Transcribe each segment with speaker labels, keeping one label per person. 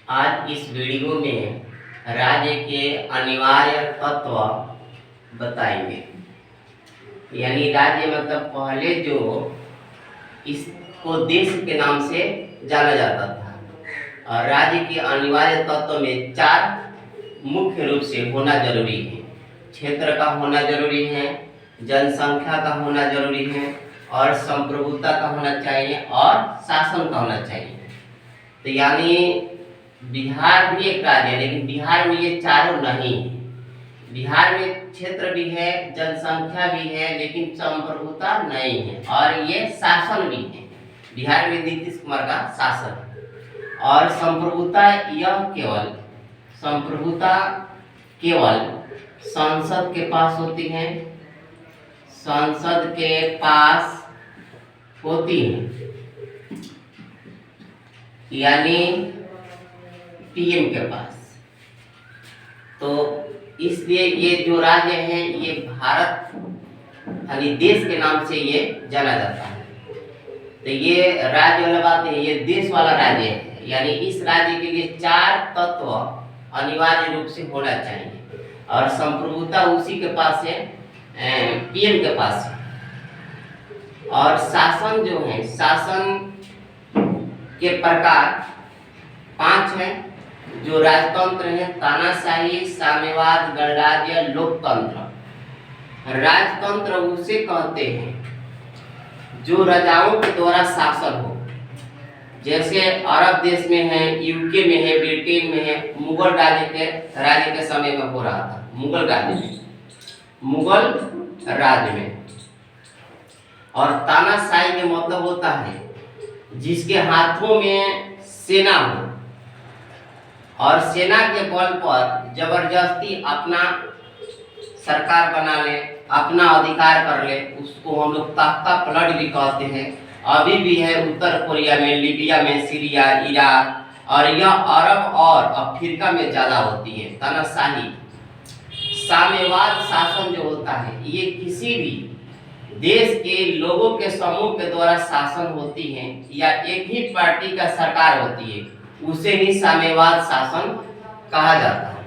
Speaker 1: आज इस वीडियो में राज्य के अनिवार्य तत्व बताएंगे। यानी राज्य मतलब पहले जो इसको देश के नाम से जाना जाता था और राज्य के अनिवार्य तत्व में 4 मुख्य रूप से होना जरूरी है। क्षेत्र का होना जरूरी है, जनसंख्या का होना जरूरी है और संप्रभुता का होना चाहिए और शासन का होना चाहिए। तो यानी बिहार भी एक राज्य है, लेकिन बिहार में ये चारों नहीं है। बिहार में क्षेत्र भी है, जनसंख्या भी है, लेकिन संप्रभुता नहीं है और ये शासन भी है। बिहार में नीतीश कुमार का शासन और संप्रभुता केवल संसद के पास होती है। संसद के पास होती है, यानी पीएम के पास। तो इसलिए ये जो राज्य है ये भारत यानी देश के नाम से ये जाना जाता है। तो ये राज्य वाला बात नहीं, ये देश वाला राज्य है। यानी इस राज्य के लिए 4 तत्व अनिवार्य रूप से होना चाहिए और संप्रभुता उसी के पास है, पीएम के पास है। और शासन जो है, शासन के प्रकार 5 हैं। जो राजतंत्र है, तानाशाही, साम्यवाद, गणराज्य, लोकतंत्र। राजतंत्र उसे कहते हैं जो राजाओं के द्वारा शासन हो। जैसे अरब देश में है, यूके में है, ब्रिटेन में है, मुगल राज्य के समय में हो रहा था। मुगल राज्य में। और तानाशाही का मतलब होता है जिसके हाथों में सेना हो और सेना के बल पर जबरदस्ती अपना सरकार बना ले, अपना अधिकार कर ले। उसको हम लोग तख्ता पलट भी कहते हैं। अभी भी है उत्तर कोरिया में, लीबिया में, सीरिया, इराक और यह अरब और अफ्रीका में ज़्यादा होती है तानाशाही। साम्यवाद शासन जो होता है ये किसी भी देश के लोगों के समूह के द्वारा शासन होती है या एक ही पार्टी का सरकार होती है, उसे ही साम्यवाद शासन कहा जाता है।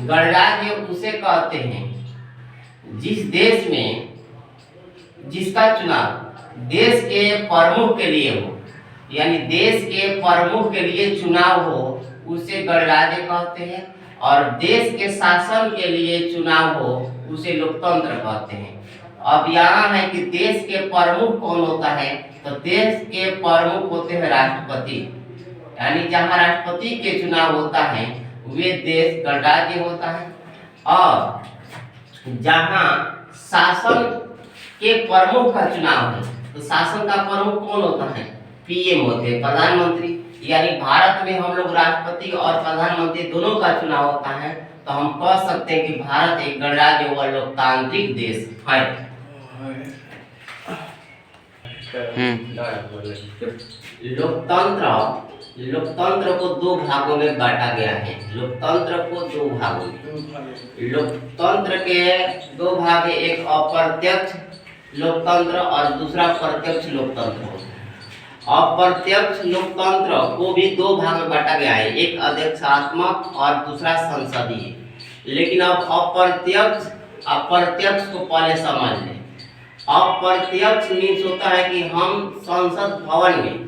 Speaker 1: गणराज्य उसे कहते हैं जिस देश में जिसका चुनाव देश के प्रमुख के लिए हो, यानी देश के प्रमुख के लिए चुनाव हो, उसे गणराज्य कहते हैं। और देश के शासन के लिए चुनाव हो, उसे लोकतंत्र कहते हैं। अब यहाँ है कि देश के प्रमुख कौन होता है, तो देश के प्रमुख होते हैं राष्ट्रपति। यानी जहाँ राष्ट्रपति के चुनाव होता है वे देश गणराज्य होता है। और जहाँ शासन के प्रमुख का चुनाव है तो शासन का प्रमुख कौन होता है, पीएम होते हैं, प्रधानमंत्री। यानी भारत में हम लोग राष्ट्रपति और प्रधानमंत्री दोनों का चुनाव होता है। तो हम कह सकते हैं कि भारत एक गणराज्य व लोकतांत्रिक देश है। लोकतंत्र को 2 भागों में बांटा गया है। लोकतंत्र को 2 भागों में। लोकतंत्र के 2 भाग है, एक अप्रत्यक्ष लोकतंत्र और दूसरा प्रत्यक्ष लोकतंत्र होता है। अप्रत्यक्ष लोकतंत्र को भी 2 भाग में बांटा गया है, एक अध्यक्षात्मक और दूसरा संसदीय। लेकिन अब अप्रत्यक्ष को पहले समझ लें। अप्रत्यक्ष मीन्स होता है कि हम संसद भवन में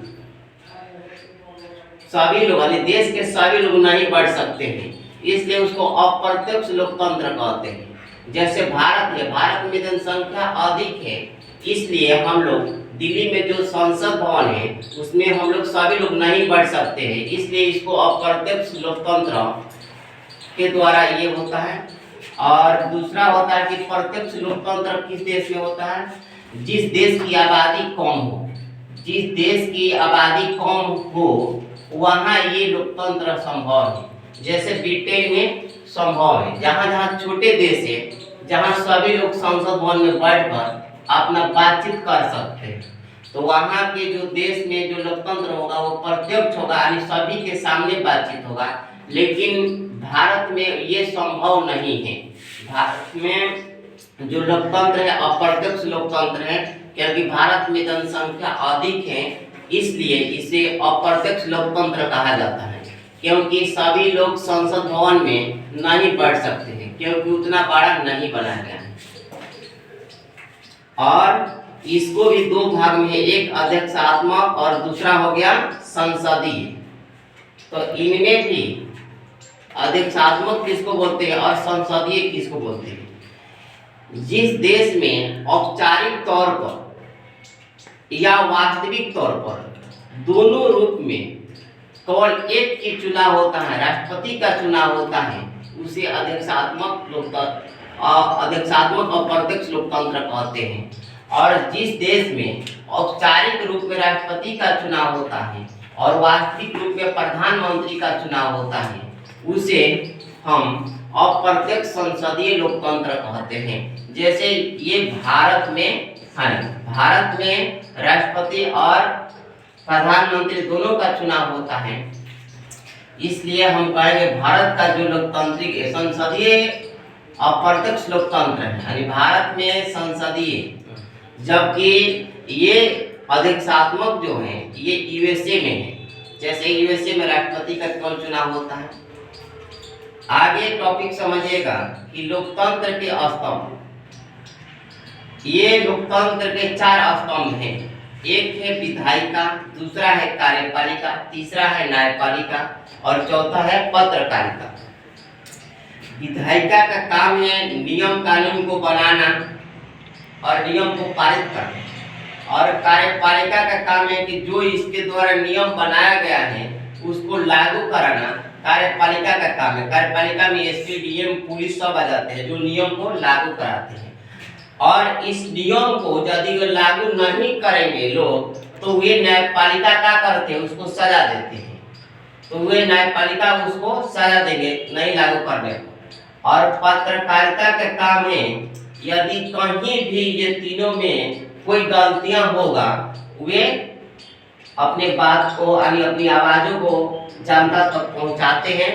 Speaker 1: सभी लोग यानी देश के सभी लोग नहीं बढ़ सकते हैं, इसलिए उसको अप्रत्यक्ष लोकतंत्र कहते हैं। जैसे भारत है, भारत में जनसंख्या अधिक है, इसलिए हम लोग दिल्ली में जो संसद भवन है उसमें हम लोग सभी लोग नहीं बढ़ सकते हैं, इसलिए इसको अप्रत्यक्ष लोकतंत्र के द्वारा ये होता है। और दूसरा होता है कि प्रत्यक्ष लोकतंत्र किस देश में होता है, जिस देश की आबादी कम हो। जिस देश की आबादी कम हो वहाँ ये लोकतंत्र संभव है। जैसे ब्रिटेन में संभव है, जहाँ छोटे देश है, जहाँ सभी लोग संसद भवन में बैठकर अपना बातचीत कर सकते हैं, तो वहाँ के जो देश में जो लोकतंत्र होगा वो प्रत्यक्ष होगा, यानी सभी के सामने बातचीत होगा। लेकिन भारत में ये संभव नहीं है। भारत में जो लोकतंत्र है अप्रत्यक्ष लोकतंत्र है, क्योंकि भारत में जनसंख्या अधिक है, इसलिए इसे अप्रत्यक्ष लोकतंत्र कहा जाता है। क्योंकि सभी लोग संसद भवन में नहीं बैठ सकते हैं, क्योंकि उतना बड़ा नहीं बनाया गया है। और इसको भी दो भाग में है, एक अध्यक्षात्मक और दूसरा हो गया संसदीय। तो इनमें भी अध्यक्षात्मक किसको बोलते हैं और संसदीय किसको बोलते हैं? जिस देश में औपचारिक तौर पर या वास्तविक तौर पर दोनों रूप में केवल एक की चुनाव होता है, राष्ट्रपति का चुनाव होता है, उसे अध्यक्षात्मक और अप्रत्यक्ष लोकतंत्र कहते हैं। और जिस देश में औपचारिक रूप में राष्ट्रपति का चुनाव होता है और वास्तविक रूप में प्रधानमंत्री का चुनाव होता है, उसे हम अप्रत्यक्ष संसदीय लोकतंत्र कहते हैं। जैसे ये भारत में है, भारत में राष्ट्रपति और प्रधानमंत्री दोनों का चुनाव होता है, इसलिए हम कहेंगे भारत का जो लोकतांत्रिक संसदीय अप्रत्यक्ष लोकतंत्र है, यानी भारत में संसदीय, जबकि ये अध्यक्षात्मक जो है ये यूएसए में है। जैसे यूएसए में राष्ट्रपति का केवल चुनाव होता है। आगे टॉपिक समझिएगा कि लोकतंत्र के स्तंभ। ये लोकतंत्र के 4 स्तंभ हैं। एक है विधायिका, दूसरा है कार्यपालिका, तीसरा है न्यायपालिका और चौथा है पत्रकारिता। विधायिका का काम है नियम कानून को बनाना और नियम को पारित करना, और कार्यपालिका का काम है कि जो इसके द्वारा नियम बनाया गया है उसको लागू कराना कार्यपालिका का काम है। कार्यपालिका में एसपी, डीएम, पुलिस सब आ जाते हैं जो नियम को लागू कराते हैं। और इस नियम को यदि लागू नहीं करेंगे लोग तो वे न्यायपालिका क्या करते हैं, उसको सजा देते हैं। तो वे न्यायपालिका उसको सजा देंगे नहीं लागू करने को। और पत्रकारिता का काम है यदि कहीं भी ये तीनों में कोई गलतियां होगा, वे अपने बात को यानी अपनी आवाजों को जनता तक पहुंचाते हैं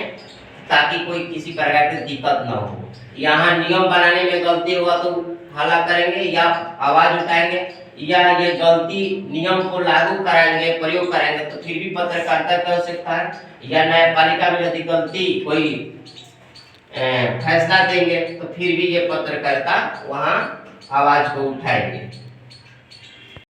Speaker 1: ताकि कोई किसी प्रकार की दिक्कत न हो। यहाँ नियम बनाने में गलती हुआ तो हल्ला करेंगे या आवाज उठाएंगे, या ये गलती नियम को लागू कराएंगे, प्रयोग कराएंगे, तो फिर भी पत्रकारिता कर सकता है। या न्यायपालिका में यदि गलती कोई फैसला देंगे तो फिर भी ये पत्रकारिता वहाँ आवाज को उठाएंगे।